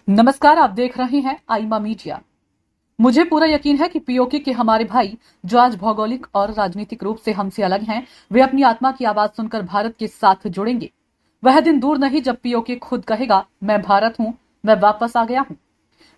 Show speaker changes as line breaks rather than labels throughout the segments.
नमस्कार, आप देख रहे हैं आईमा मीडिया। मुझे पूरा यकीन है कि पीओके के हमारे भाई जो आज भौगोलिक और राजनीतिक रूप से हमसे अलग हैं, वे अपनी आत्मा की आवाज सुनकर भारत के साथ जुड़ेंगे। वह दिन दूर नहीं जब पीओके खुद कहेगा, मैं भारत हूं, मैं वापस आ गया हूं।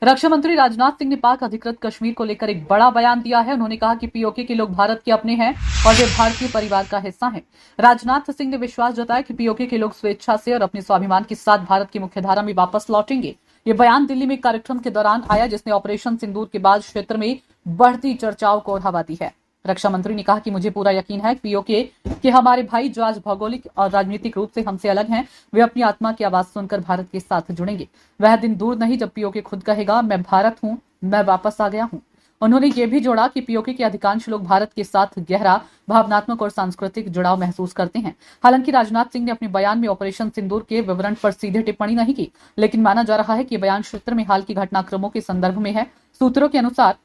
रक्षा मंत्री राजनाथ सिंह ने पाक अधिकृत कश्मीर को लेकर एक बड़ा बयान दिया है। उन्होंने कहा कि पीओके के लोग भारत के अपने हैं और वे भारतीय परिवार का हिस्सा हैं। राजनाथ सिंह ने विश्वास जताया कि पीओके के लोग स्वेच्छा से और अपने स्वाभिमान के साथ भारत की मुख्यधारा में वापस लौटेंगे। ये बयान दिल्ली में एक कार्यक्रम के दौरान आया जिसने ऑपरेशन सिंदूर के बाद क्षेत्र में बढ़ती चर्चाओं को हवा दी है। रक्षा मंत्री ने कहा कि मुझे पूरा यकीन है पीओके के हमारे भाई जो आज भौगोलिक और राजनीतिक रूप से हमसे अलग हैं, वे अपनी आत्मा की आवाज सुनकर भारत के साथ जुड़ेंगे। वह दिन दूर नहीं जब पीओके खुद कहेगा, मैं भारत हूं, मैं वापस आ गया हूं। उन्होंने ये भी जोड़ा कि पीओके के अधिकांश लोग भारत के साथ गहरा भावनात्मक और सांस्कृतिक जुड़ाव महसूस करते हैं। हालांकि राजनाथ सिंह ने अपने बयान में ऑपरेशन सिंदूर के विवरण पर सीधे टिप्पणी नहीं की, लेकिन माना जा रहा है कि बयान क्षेत्र में हाल की घटनाक्रमों के संदर्भ में है। सूत्रों के अनुसार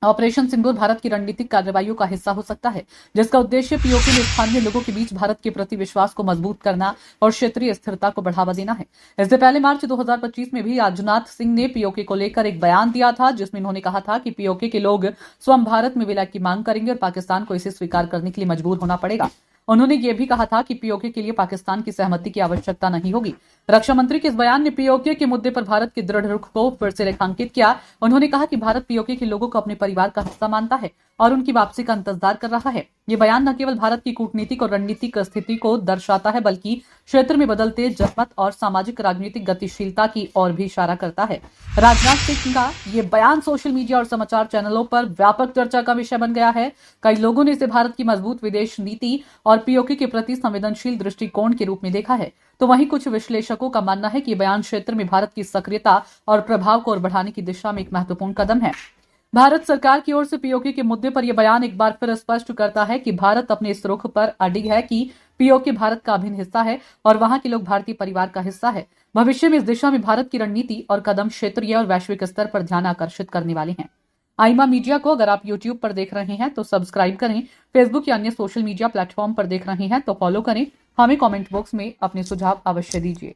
ऑपरेशन सिंदूर भारत की रणनीतिक कार्रवाइयों का हिस्सा हो सकता है, जिसका उद्देश्य पीओके में स्थानीय लोगों के बीच भारत के प्रति विश्वास को मजबूत करना और क्षेत्रीय स्थिरता को बढ़ावा देना है। इससे पहले मार्च 2025 में भी राजनाथ सिंह ने पीओके को लेकर एक बयान दिया था, जिसमें उन्होंने कहा था कि पीओके के लोग स्वयं भारत में विलय की मांग करेंगे और पाकिस्तान को इसे स्वीकार करने के लिए मजबूर होना पड़ेगा। उन्होंने ये भी कहा था कि पीओके के लिए पाकिस्तान की सहमति की आवश्यकता नहीं होगी। रक्षा मंत्री के इस बयान ने पीओके के मुद्दे पर भारत के दृढ़ रुख को फिर से रेखांकित किया। उन्होंने कहा कि भारत पीओके के लोगों को अपने परिवार का हिस्सा मानता है और उनकी वापसी का इंतजार कर रहा है। ये बयान न केवल भारत की कूटनीतिक और रणनीतिक स्थिति को दर्शाता है, बल्कि क्षेत्र में बदलते जनमत और सामाजिक राजनीतिक गतिशीलता की ओर भी इशारा करता है। राजनाथ सिंह का ये बयान सोशल मीडिया और समाचार चैनलों पर व्यापक चर्चा का विषय बन गया है। कई लोगों ने इसे भारत की मजबूत विदेश नीति और पीओके के प्रति संवेदनशील दृष्टिकोण के रूप में देखा है, तो वहीं कुछ विश्लेषकों का मानना है कि बयान क्षेत्र में भारत की सक्रियता और प्रभाव को और बढ़ाने की दिशा में एक महत्वपूर्ण कदम है। भारत सरकार की ओर से पीओके के मुद्दे पर यह बयान एक बार फिर स्पष्ट करता है कि भारत अपने इस रुख पर अडिग है कि पीओके भारत का अभिन्न हिस्सा है और वहां के लोग भारतीय परिवार का हिस्सा है। भविष्य में इस दिशा में भारत की रणनीति और कदम क्षेत्रीय और वैश्विक स्तर पर ध्यान आकर्षित करने वाले हैं। आईमा मीडिया को अगर आप यूट्यूब पर देख रहे हैं तो सब्सक्राइब करें, फेसबुक या अन्य सोशल मीडिया प्लेटफॉर्म पर देख रहे हैं तो फॉलो करें। हमें कमेंट बॉक्स में अपने सुझाव अवश्य दीजिए।